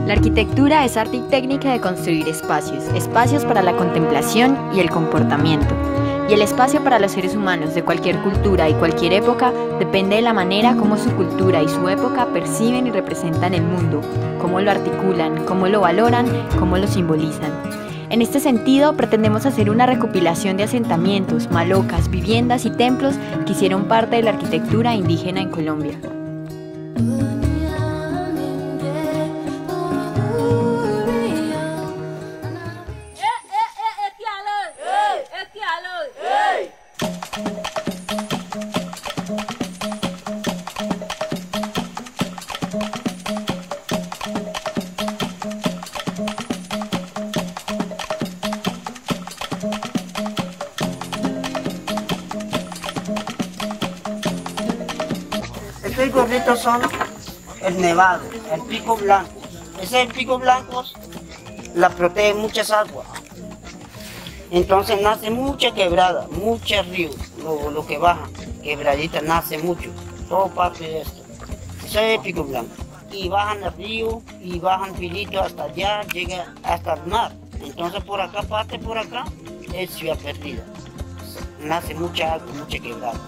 La arquitectura es arte y técnica de construir espacios, espacios para la contemplación y el comportamiento. Y el espacio para los seres humanos de cualquier cultura y cualquier época depende de la manera como su cultura y su época perciben y representan el mundo, cómo lo articulan, cómo lo valoran, cómo lo simbolizan. En este sentido, pretendemos hacer una recopilación de asentamientos, malocas, viviendas y templos que hicieron parte de la arquitectura indígena en Colombia. Estos gorritos son el nevado, el pico blanco. Ese pico blanco la protege muchas aguas. Entonces nace mucha quebrada, muchos ríos, lo que baja, quebradita nace mucho, todo parte de esto. Ese es el pico blanco. Y bajan el río y bajan filito hasta allá, llega hasta el mar. Entonces por acá, parte por acá, es Ciudad Perdida. Nace mucha agua, mucha quebrada.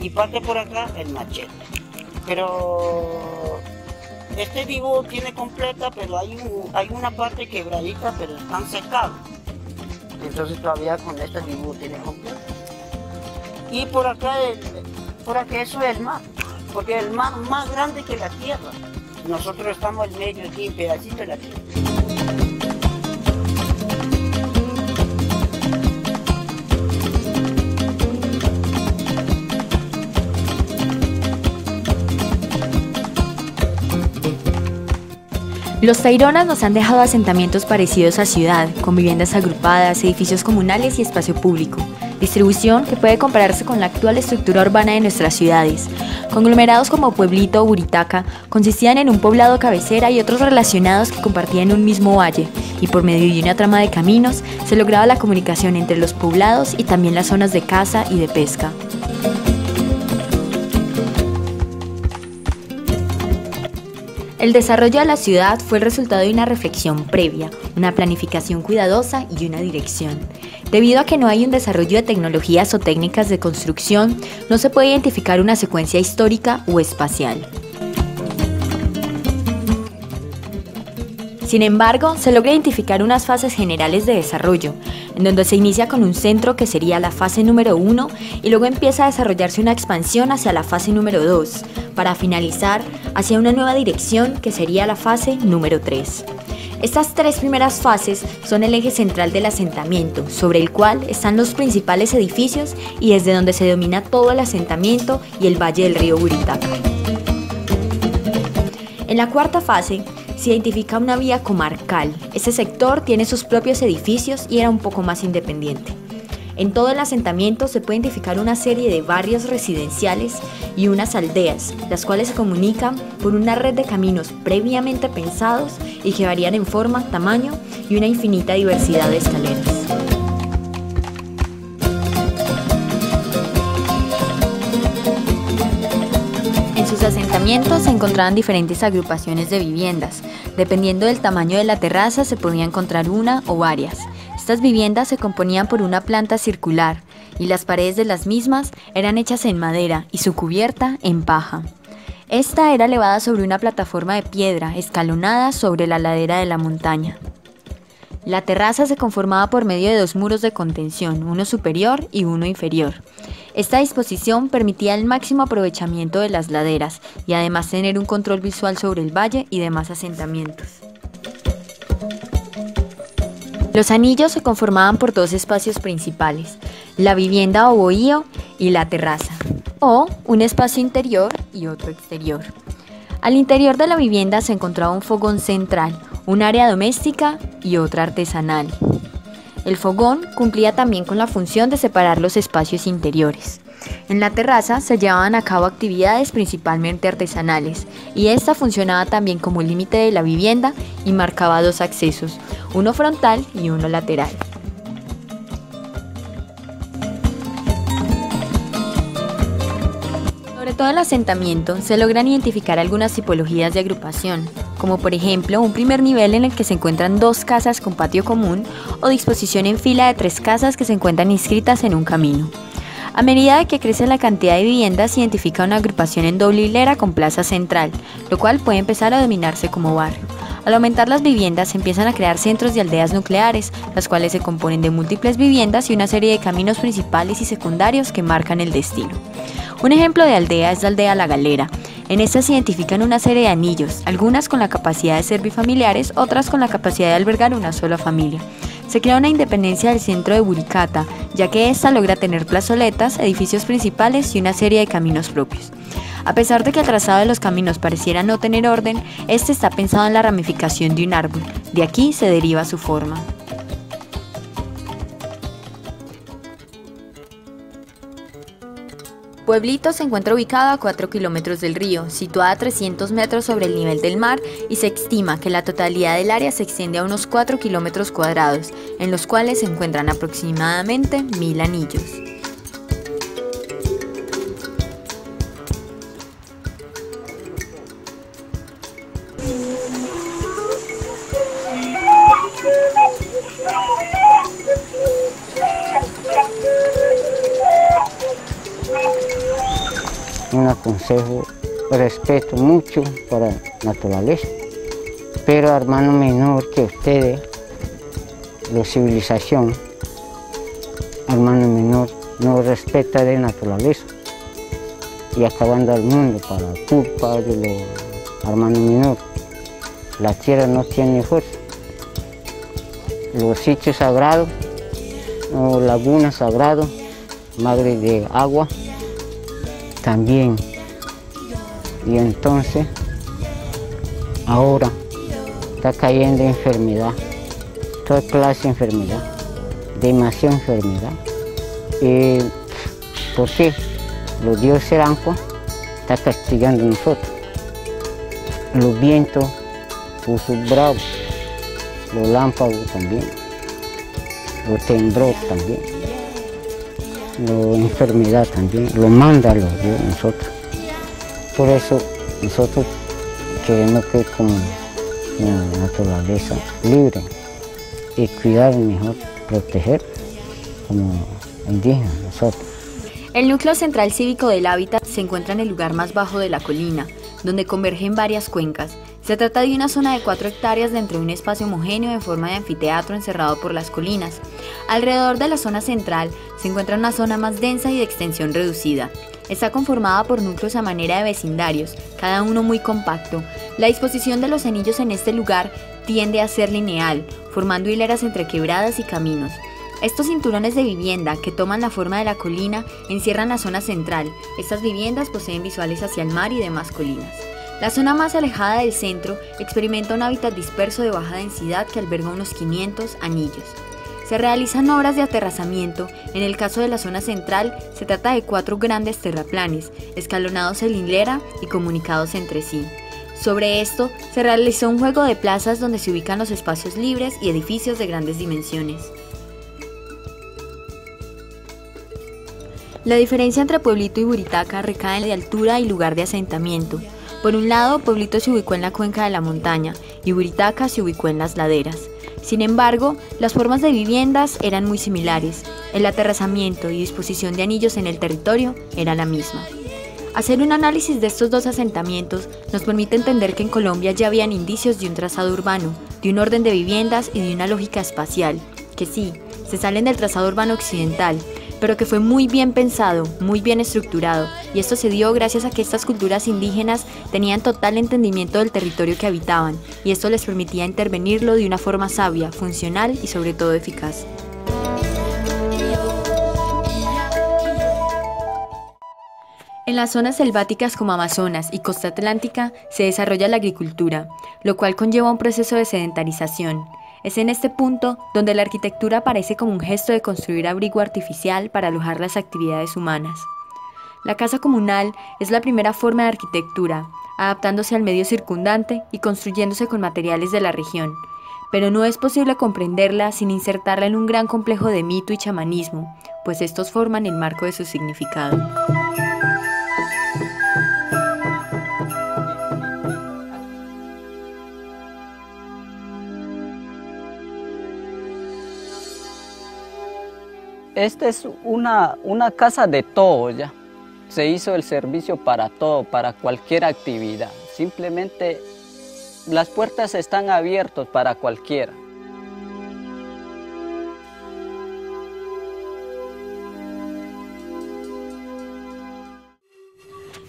Y parte por acá el Machete. Pero este dibujo tiene completa, pero hay una parte quebradita, pero están secados. Entonces todavía con este dibujo tiene completa. Y por acá eso es el mar, porque el mar más grande que la tierra. Nosotros estamos en medio aquí, un pedacito de la tierra. Los Taironas nos han dejado asentamientos parecidos a ciudad, con viviendas agrupadas, edificios comunales y espacio público. Distribución que puede compararse con la actual estructura urbana de nuestras ciudades. Conglomerados como Pueblito o Buritaca consistían en un poblado cabecera y otros relacionados que compartían un mismo valle, y por medio de una trama de caminos se lograba la comunicación entre los poblados y también las zonas de caza y de pesca. El desarrollo de la ciudad fue el resultado de una reflexión previa, una planificación cuidadosa y una dirección. Debido a que no hay un desarrollo de tecnologías o técnicas de construcción, no se puede identificar una secuencia histórica o espacial. Sin embargo, se logra identificar unas fases generales de desarrollo, en donde se inicia con un centro que sería la fase número 1 y luego empieza a desarrollarse una expansión hacia la fase número 2, para finalizar hacia una nueva dirección que sería la fase número 3. Estas tres primeras fases son el eje central del asentamiento, sobre el cual están los principales edificios y desde donde se domina todo el asentamiento y el valle del río Buritaca. En la cuarta fase se identifica una vía comarcal. Este sector tiene sus propios edificios y era un poco más independiente. En todo el asentamiento se puede identificar una serie de barrios residenciales y unas aldeas, las cuales se comunican por una red de caminos previamente pensados y que varían en forma, tamaño y una infinita diversidad de escaleras. En sus asentamientos se encontraban diferentes agrupaciones de viviendas. Dependiendo del tamaño de la terraza se podía encontrar una o varias. Estas viviendas se componían por una planta circular y las paredes de las mismas eran hechas en madera y su cubierta en paja. Esta era elevada sobre una plataforma de piedra escalonada sobre la ladera de la montaña. La terraza se conformaba por medio de dos muros de contención, uno superior y uno inferior. Esta disposición permitía el máximo aprovechamiento de las laderas y además tener un control visual sobre el valle y demás asentamientos. Los anillos se conformaban por dos espacios principales, la vivienda o bohío y la terraza, o un espacio interior y otro exterior. Al interior de la vivienda se encontraba un fogón central, un área doméstica y otra artesanal. El fogón cumplía también con la función de separar los espacios interiores. En la terraza se llevaban a cabo actividades principalmente artesanales y esta funcionaba también como el límite de la vivienda y marcaba dos accesos, uno frontal y uno lateral. Sobre todo el asentamiento se logran identificar algunas tipologías de agrupación, como por ejemplo un primer nivel en el que se encuentran 2 casas con patio común o disposición en fila de 3 casas que se encuentran inscritas en un camino. A medida que crece la cantidad de viviendas, se identifica una agrupación en doble hilera con plaza central, lo cual puede empezar a denominarse como barrio. Al aumentar las viviendas, se empiezan a crear centros de aldeas nucleares, las cuales se componen de múltiples viviendas y una serie de caminos principales y secundarios que marcan el destino. Un ejemplo de aldea es la aldea La Galera. En esta se identifican una serie de anillos, algunas con la capacidad de ser bifamiliares, otras con la capacidad de albergar una sola familia. Se crea una independencia del centro de Buricata, ya que ésta logra tener plazoletas, edificios principales y una serie de caminos propios. A pesar de que el trazado de los caminos pareciera no tener orden, este está pensado en la ramificación de un árbol. De aquí se deriva su forma. Pueblito se encuentra ubicado a 4 kilómetros del río, situada a 300 metros sobre el nivel del mar, y se estima que la totalidad del área se extiende a unos 4 kilómetros cuadrados, en los cuales se encuentran aproximadamente 1000 anillos. Un aconsejo, respeto mucho para la naturaleza, pero hermano menor que ustedes, la civilización, hermano menor no respeta de naturaleza y acabando el mundo para culpa de los hermanos menores. La tierra no tiene fuerza. Los sitios sagrados, o lagunas sagradas, madre de agua, también. Y entonces, ahora está cayendo enfermedad, toda clase de enfermedad, demasiada enfermedad. ¿Por qué? Los dioses Seranco está castigando a nosotros. Los vientos puso bravos, los lámpagos también, los temblores también, la enfermedad también, lo manda los dioses nosotros. Por eso nosotros queremos que como la naturaleza libre y cuidar mejor, proteger como indígenas nosotros. El núcleo central cívico del hábitat se encuentra en el lugar más bajo de la colina, donde convergen varias cuencas. Se trata de una zona de 4 hectáreas dentro de un espacio homogéneo en forma de anfiteatro encerrado por las colinas. Alrededor de la zona central se encuentra una zona más densa y de extensión reducida. Está conformada por núcleos a manera de vecindarios, cada uno muy compacto. La disposición de los anillos en este lugar tiende a ser lineal, formando hileras entre quebradas y caminos. Estos cinturones de vivienda que toman la forma de la colina encierran la zona central. Estas viviendas poseen visuales hacia el mar y demás colinas. La zona más alejada del centro experimenta un hábitat disperso de baja densidad que alberga unos 500 anillos. Se realizan obras de aterrazamiento. En el caso de la zona central, se trata de 4 grandes terraplanes, escalonados en hilera y comunicados entre sí. Sobre esto, se realizó un juego de plazas donde se ubican los espacios libres y edificios de grandes dimensiones. La diferencia entre Pueblito y Buritaca recae en la altura y lugar de asentamiento. Por un lado, Pueblito se ubicó en la cuenca de la montaña y Buritaca se ubicó en las laderas. Sin embargo, las formas de viviendas eran muy similares. El aterrazamiento y disposición de anillos en el territorio era la misma. Hacer un análisis de estos 2 asentamientos nos permite entender que en Colombia ya habían indicios de un trazado urbano, de un orden de viviendas y de una lógica espacial, que sí, se salen del trazado urbano occidental, pero que fue muy bien pensado, muy bien estructurado, y esto se dio gracias a que estas culturas indígenas tenían total entendimiento del territorio que habitaban, y esto les permitía intervenirlo de una forma sabia, funcional y sobre todo eficaz. En las zonas selváticas como Amazonas y Costa Atlántica se desarrolla la agricultura, lo cual conlleva un proceso de sedentarización. Es en este punto donde la arquitectura aparece como un gesto de construir abrigo artificial para alojar las actividades humanas. La casa comunal es la primera forma de arquitectura, adaptándose al medio circundante y construyéndose con materiales de la región, pero no es posible comprenderla sin insertarla en un gran complejo de mito y chamanismo, pues estos forman el marco de su significado. Esta es una casa de todo ya. Se hizo el servicio para todo, para cualquier actividad. Simplemente las puertas están abiertas para cualquiera.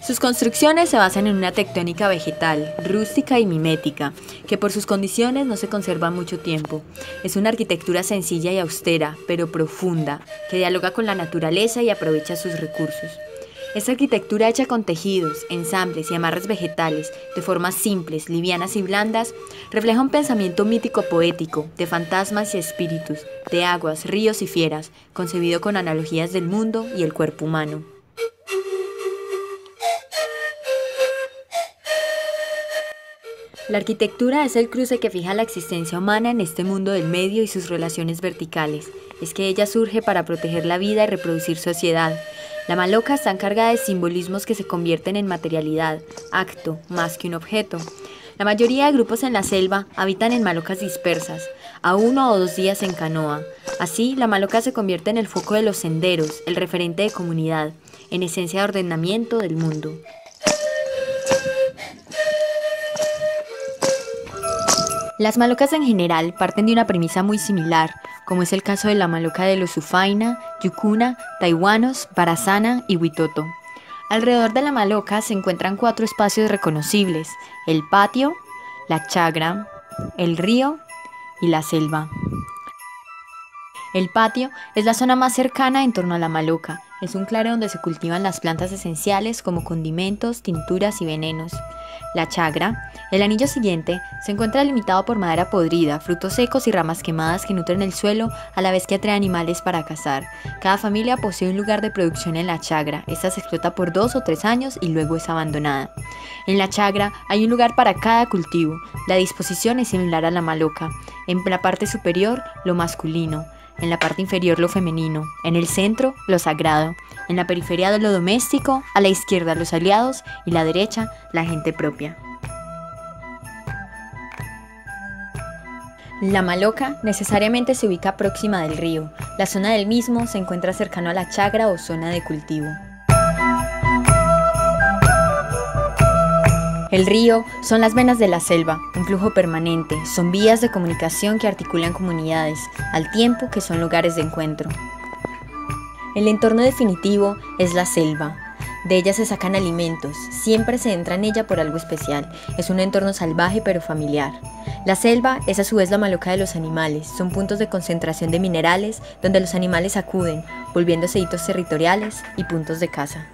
Sus construcciones se basan en una tectónica vegetal, rústica y mimética, que por sus condiciones no se conserva mucho tiempo. Es una arquitectura sencilla y austera, pero profunda, que dialoga con la naturaleza y aprovecha sus recursos. Esta arquitectura hecha con tejidos, ensambles y amarres vegetales, de formas simples, livianas y blandas, refleja un pensamiento mítico poético, de fantasmas y espíritus, de aguas, ríos y fieras, concebido con analogías del mundo y el cuerpo humano. La arquitectura es el cruce que fija la existencia humana en este mundo del medio y sus relaciones verticales. Es que ella surge para proteger la vida y reproducir sociedad. La maloca está encargada de simbolismos que se convierten en materialidad, acto, más que un objeto. La mayoría de grupos en la selva habitan en malocas dispersas, a 1 o 2 días en canoa. Así, la maloca se convierte en el foco de los senderos, el referente de comunidad, en esencia de ordenamiento del mundo. Las malocas en general parten de una premisa muy similar, como es el caso de la maloca de los Sufaina, Yucuna, Taiwanos, Parasana y Huitoto. Alrededor de la maloca se encuentran 4 espacios reconocibles: el patio, la chagra, el río y la selva. El patio es la zona más cercana en torno a la maloca. Es un claro donde se cultivan las plantas esenciales como condimentos, tinturas y venenos. La chagra, el anillo siguiente, se encuentra limitado por madera podrida, frutos secos y ramas quemadas que nutren el suelo a la vez que atrae animales para cazar. Cada familia posee un lugar de producción en la chagra. Esta se explota por 2 o 3 años y luego es abandonada. En la chagra hay un lugar para cada cultivo. La disposición es similar a la maloca. En la parte superior, lo masculino. En la parte inferior lo femenino, en el centro lo sagrado, en la periferia de lo doméstico, a la izquierda los aliados y la derecha la gente propia. La maloca necesariamente se ubica próxima del río. La zona del mismo se encuentra cercano a la chagra o zona de cultivo. El río son las venas de la selva, un flujo permanente, son vías de comunicación que articulan comunidades, al tiempo que son lugares de encuentro. El entorno definitivo es la selva. De ella se sacan alimentos, siempre se entra en ella por algo especial. Es un entorno salvaje pero familiar. La selva es a su vez la maloca de los animales, son puntos de concentración de minerales donde los animales acuden, volviéndose hitos territoriales y puntos de caza.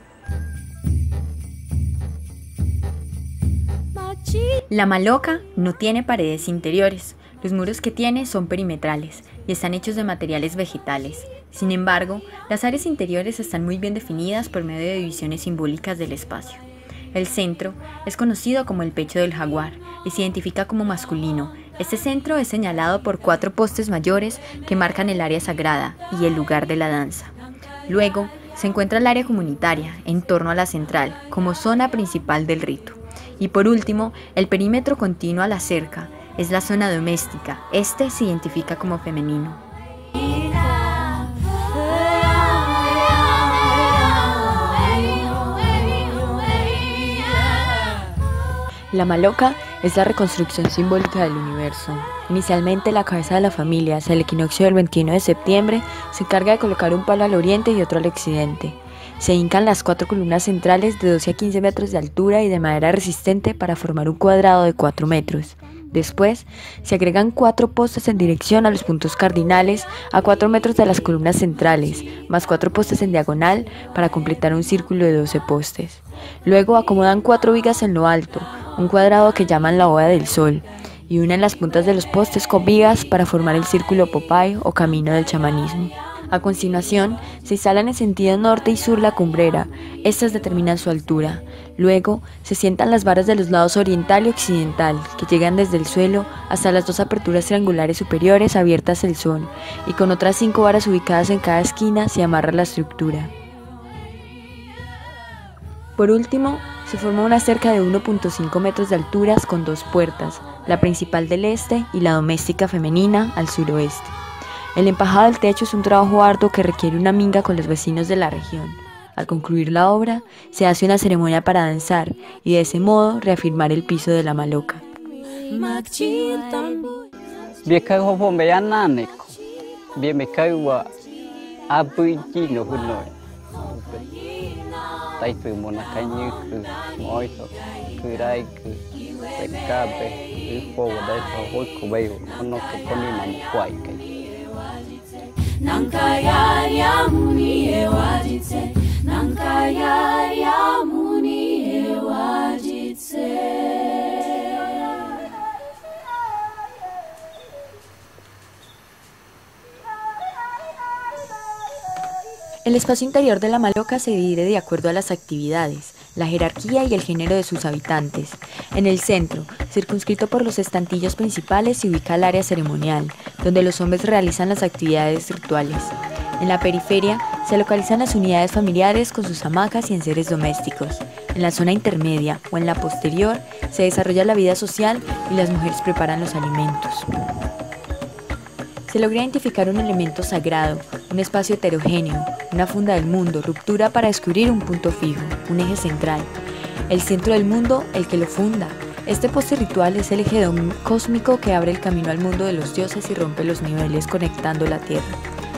La maloca no tiene paredes interiores, los muros que tiene son perimetrales y están hechos de materiales vegetales. Sin embargo, las áreas interiores están muy bien definidas por medio de divisiones simbólicas del espacio. El centro es conocido como el pecho del jaguar y se identifica como masculino. Este centro es señalado por 4 postes mayores que marcan el área sagrada y el lugar de la danza. Luego se encuentra el área comunitaria, en torno a la central, como zona principal del rito. Y por último, el perímetro continuo a la cerca, es la zona doméstica. Este se identifica como femenino. La maloca es la reconstrucción simbólica del universo. Inicialmente, la cabeza de la familia, hacia el equinoccio del 21 de septiembre, se encarga de colocar un palo al oriente y otro al occidente. Se hincan las 4 columnas centrales de 12 a 15 metros de altura y de madera resistente para formar un cuadrado de 4 metros. Después, se agregan 4 postes en dirección a los puntos cardinales a 4 metros de las columnas centrales, más 4 postes en diagonal para completar un círculo de 12 postes. Luego acomodan 4 vigas en lo alto, un cuadrado que llaman la bóveda del sol, y unen las puntas de los postes con vigas para formar el círculo Popay o camino del chamanismo. A continuación, se instalan en sentido norte y sur la cumbrera. Estas determinan su altura. Luego, se sientan las varas de los lados oriental y occidental, que llegan desde el suelo hasta las 2 aperturas triangulares superiores abiertas al sol, y con otras 5 varas ubicadas en cada esquina se amarra la estructura. Por último, se forma una cerca de 1.5 metros de alturas con 2 puertas, la principal del este y la doméstica femenina al suroeste. El empajado del techo es un trabajo arduo que requiere una minga con los vecinos de la región. Al concluir la obra, se hace una ceremonia para danzar y de ese modo reafirmar el piso de la maloca. Biekago bombeya naneko, biemekaiwa abujino hunoi. Taitu monakanyuku, moito, kuraiku, sekabe, upo wadaito hoikubeyo, onoku konima mukwaike. Nankayari amuni ewajitse, nankayari amuni ewajitse. El espacio interior de la maloca se divide de acuerdo a las actividades, la jerarquía y el género de sus habitantes. En el centro, circunscrito por los estantillos principales, se ubica el área ceremonial, donde los hombres realizan las actividades rituales. En la periferia se localizan las unidades familiares con sus hamacas y enseres domésticos. En la zona intermedia o en la posterior se desarrolla la vida social y las mujeres preparan los alimentos. Se logra identificar un elemento sagrado, un espacio heterogéneo, una funda del mundo, ruptura para descubrir un punto fijo, un eje central. El centro del mundo, el que lo funda. Este poste ritual es el eje cósmico que abre el camino al mundo de los dioses y rompe los niveles conectando la tierra.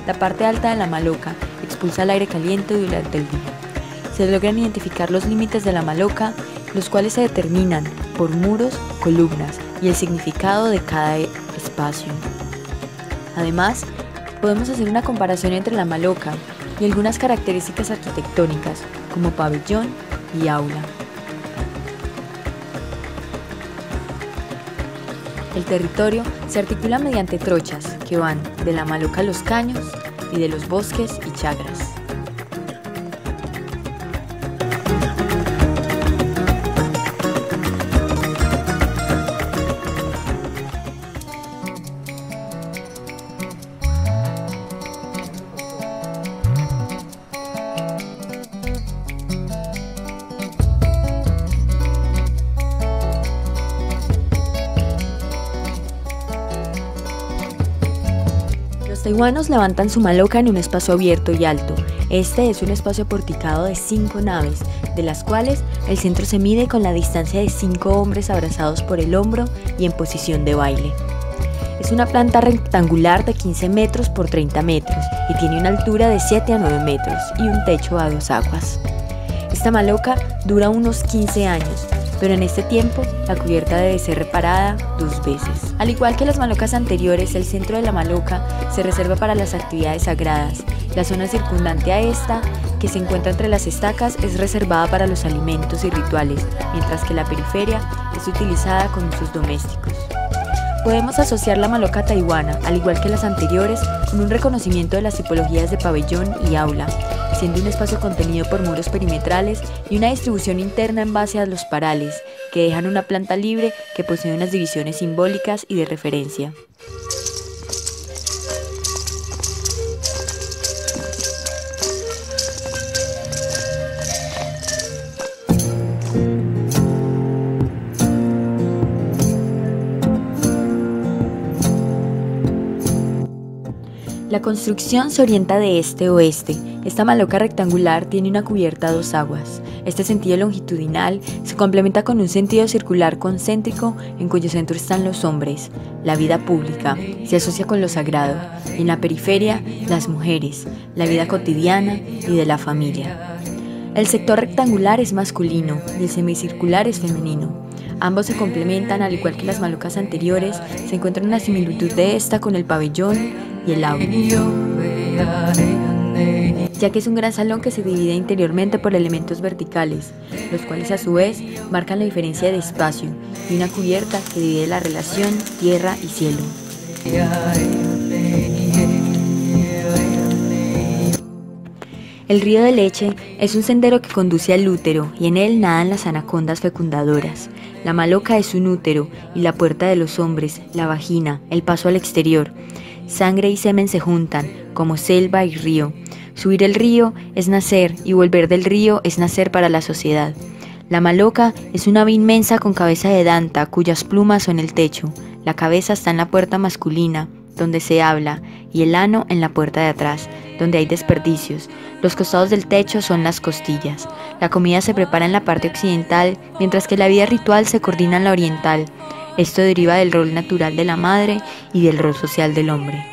La parte alta de la maloca expulsa el aire caliente durante el día. Se logran identificar los límites de la maloca, los cuales se determinan por muros, columnas y el significado de cada espacio. Además, podemos hacer una comparación entre la maloca y algunas características arquitectónicas, como pabellón y aula. El territorio se articula mediante trochas que van de la maloca a los caños y de los bosques y chagras. Los taiwanos levantan su maloca en un espacio abierto y alto. Este es un espacio porticado de 5 naves, de las cuales el centro se mide con la distancia de 5 hombres abrazados por el hombro y en posición de baile. Es una planta rectangular de 15 metros por 30 metros y tiene una altura de 7 a 9 metros y un techo a 2 aguas. Esta maloca dura unos 15 años, pero en este tiempo la cubierta debe ser reparada 2 veces. Al igual que las malocas anteriores, el centro de la maloca se reserva para las actividades sagradas. La zona circundante a esta, que se encuentra entre las estacas, es reservada para los alimentos y rituales, mientras que la periferia es utilizada con usos domésticos. Podemos asociar la maloca taiwana, al igual que las anteriores, con un reconocimiento de las tipologías de pabellón y aula, siendo un espacio contenido por muros perimetrales y una distribución interna en base a los parales, que dejan una planta libre que posee unas divisiones simbólicas y de referencia. La construcción se orienta de este a oeste. Esta maloca rectangular tiene una cubierta a 2 aguas. Este sentido longitudinal se complementa con un sentido circular concéntrico en cuyo centro están los hombres. La vida pública se asocia con lo sagrado. En la periferia, las mujeres, la vida cotidiana y de la familia. El sector rectangular es masculino y el semicircular es femenino. Ambos se complementan, al igual que las malocas anteriores. Se encuentra una similitud de esta con el pabellón y el aula, ya que es un gran salón que se divide interiormente por elementos verticales, los cuales a su vez marcan la diferencia de espacio, y una cubierta que divide la relación tierra y cielo. El río de leche es un sendero que conduce al útero y en él nadan las anacondas fecundadoras. La maloca es un útero y la puerta de los hombres, la vagina, el paso al exterior. Sangre y semen se juntan, como selva y río. Subir el río es nacer y volver del río es nacer para la sociedad. La maloca es una ave inmensa con cabeza de danta, cuyas plumas son el techo. La cabeza está en la puerta masculina, donde se habla, y el ano en la puerta de atrás, donde hay desperdicios. Los costados del techo son las costillas. La comida se prepara en la parte occidental, mientras que la vida ritual se coordina en la oriental. Esto deriva del rol natural de la madre y del rol social del hombre.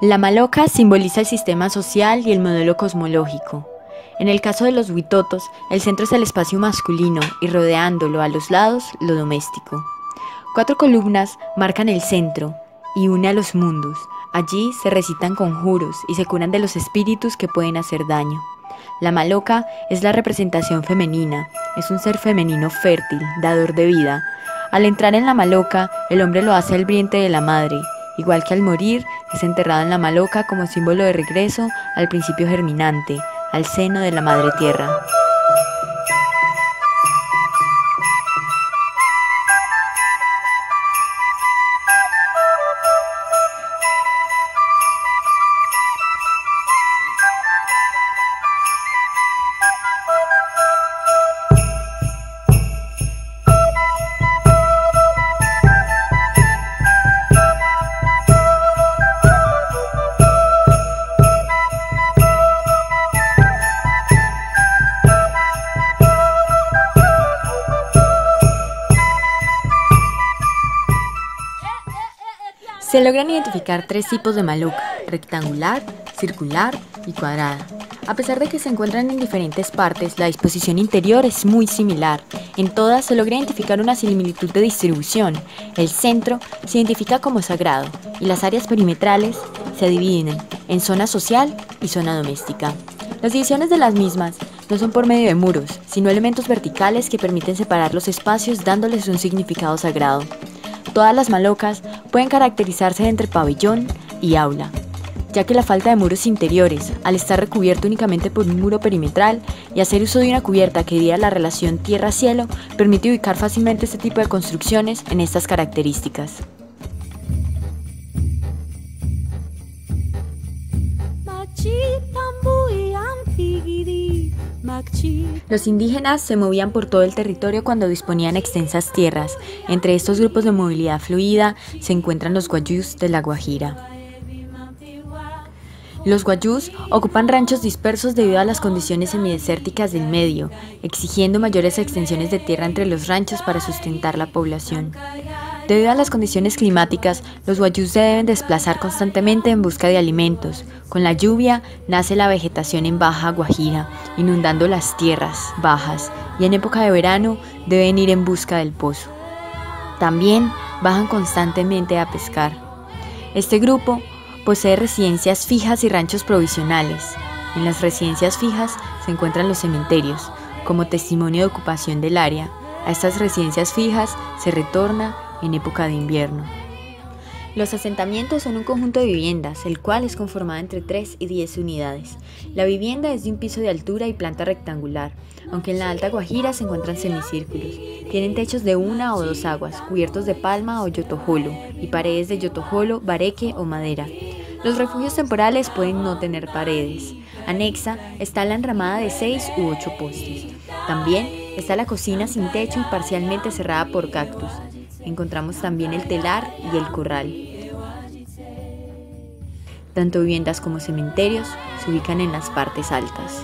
La maloca simboliza el sistema social y el modelo cosmológico. En el caso de los huitotos, el centro es el espacio masculino y rodeándolo a los lados lo doméstico. 4 columnas marcan el centro y une a los mundos. Allí se recitan conjuros y se curan de los espíritus que pueden hacer daño. La maloca es la representación femenina, es un ser femenino fértil, dador de vida. Al entrar en la maloca, el hombre lo hace al vientre de la madre. Igual que al morir, es enterrado en la maloca como símbolo de regreso al principio germinante, al seno de la madre tierra. Se logran identificar 3 tipos de maloca: rectangular, circular y cuadrada. A pesar de que se encuentran en diferentes partes, la disposición interior es muy similar. En todas se logra identificar una similitud de distribución. El centro se identifica como sagrado y las áreas perimetrales se dividen en zona social y zona doméstica. Las divisiones de las mismas no son por medio de muros, sino elementos verticales que permiten separar los espacios dándoles un significado sagrado. Todas las malocas pueden caracterizarse entre pabellón y aula, ya que la falta de muros interiores, al estar recubierto únicamente por un muro perimetral y hacer uso de una cubierta que diera la relación tierra-cielo, permite ubicar fácilmente este tipo de construcciones en estas características. Los indígenas se movían por todo el territorio cuando disponían extensas tierras. Entre estos grupos de movilidad fluida se encuentran los guayús de La Guajira. Los guayús ocupan ranchos dispersos debido a las condiciones semidesérticas del medio, exigiendo mayores extensiones de tierra entre los ranchos para sustentar la población. Debido a las condiciones climáticas, los guayús se deben desplazar constantemente en busca de alimentos. Con la lluvia nace la vegetación en Baja Guajira, inundando las tierras bajas, y en época de verano deben ir en busca del pozo. También bajan constantemente a pescar. Este grupo posee residencias fijas y ranchos provisionales. En las residencias fijas se encuentran los cementerios, como testimonio de ocupación del área. A estas residencias fijas se retorna en época de invierno. Los asentamientos son un conjunto de viviendas, el cual es conformado entre 3 y 10 unidades. La vivienda es de un piso de altura y planta rectangular, aunque en la Alta Guajira se encuentran semicírculos. Tienen techos de 1 o 2 aguas, cubiertos de palma o yotojolo, y paredes de yotojolo, bareque o madera. Los refugios temporales pueden no tener paredes. Anexa está la enramada de 6 u 8 postes. También está la cocina sin techo y parcialmente cerrada por cactus. Encontramos también el telar y el corral. Tanto viviendas como cementerios se ubican en las partes altas.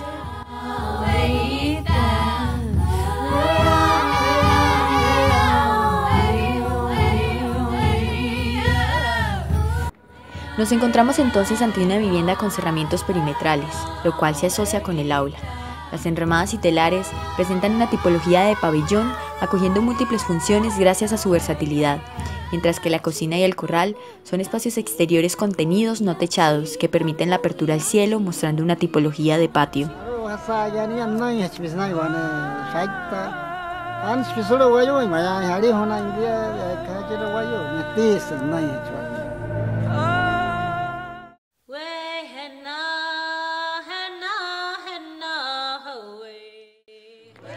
Nos encontramos entonces ante una vivienda con cerramientos perimetrales, lo cual se asocia con el aula. Las enramadas y telares presentan una tipología de pabellón, acogiendo múltiples funciones gracias a su versatilidad, mientras que la cocina y el corral son espacios exteriores contenidos no techados que permiten la apertura al cielo, mostrando una tipología de patio.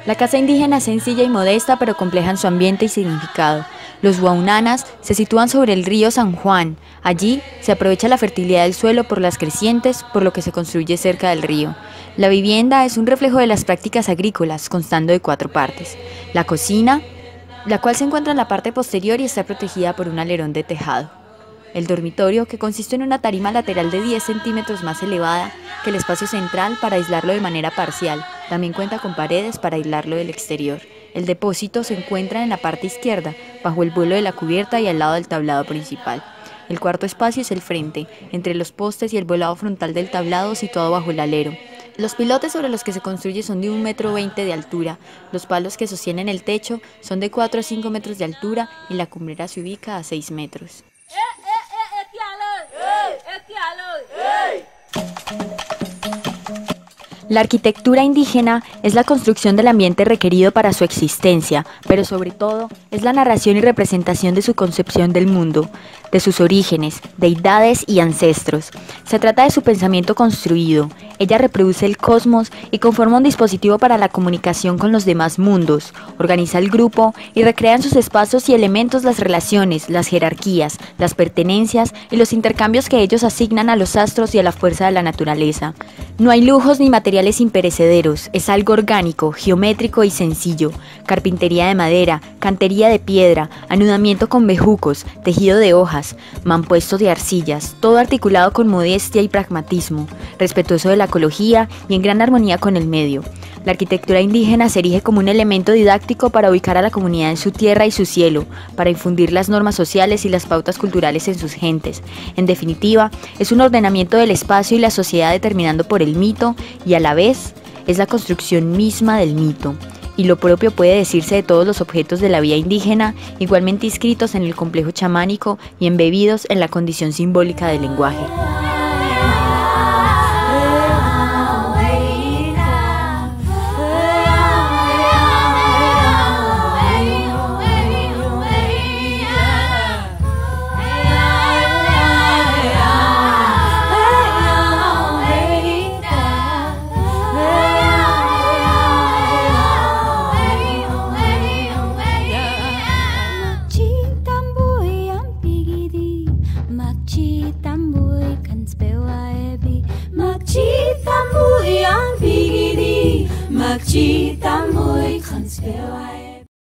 La casa indígena es sencilla y modesta, pero compleja en su ambiente y significado. Los huaunanas se sitúan sobre el río San Juan. Allí se aprovecha la fertilidad del suelo por las crecientes, por lo que se construye cerca del río. La vivienda es un reflejo de las prácticas agrícolas, constando de 4 partes. La cocina, la cual se encuentra en la parte posterior y está protegida por un alerón de tejado. El dormitorio, que consiste en una tarima lateral de 10 centímetros más elevada que el espacio central para aislarlo de manera parcial. También cuenta con paredes para aislarlo del exterior. El depósito se encuentra en la parte izquierda, bajo el vuelo de la cubierta y al lado del tablado principal. El cuarto espacio es el frente, entre los postes y el volado frontal del tablado situado bajo el alero. Los pilotes sobre los que se construye son de 1,20 metros de altura. Los palos que sostienen el techo son de 4 a 5 metros de altura y la cumbrera se ubica a 6 metros. La arquitectura indígena es la construcción del ambiente requerido para su existencia, pero sobre todo es la narración y representación de su concepción del mundo, de sus orígenes, deidades y ancestros. Se trata de su pensamiento construido. Ella reproduce el cosmos y conforma un dispositivo para la comunicación con los demás mundos. Organiza el grupo y recrea en sus espacios y elementos las relaciones, las jerarquías, las pertenencias y los intercambios que ellos asignan a los astros y a la fuerza de la naturaleza. No hay lujos ni materiales imperecederos, es algo orgánico, geométrico y sencillo. Carpintería de madera, cantería de piedra, anudamiento con bejucos, tejido de hojas, mampuesto de arcillas, todo articulado con modestia y pragmatismo, respetuoso de la ecología y en gran armonía con el medio. La arquitectura indígena se erige como un elemento didáctico para ubicar a la comunidad en su tierra y su cielo, para infundir las normas sociales y las pautas culturales en sus gentes. En definitiva, es un ordenamiento del espacio y la sociedad determinando por el mito y a la vez es la construcción misma del mito. Y lo propio puede decirse de todos los objetos de la vida indígena, igualmente inscritos en el complejo chamánico y embebidos en la condición simbólica del lenguaje. Makci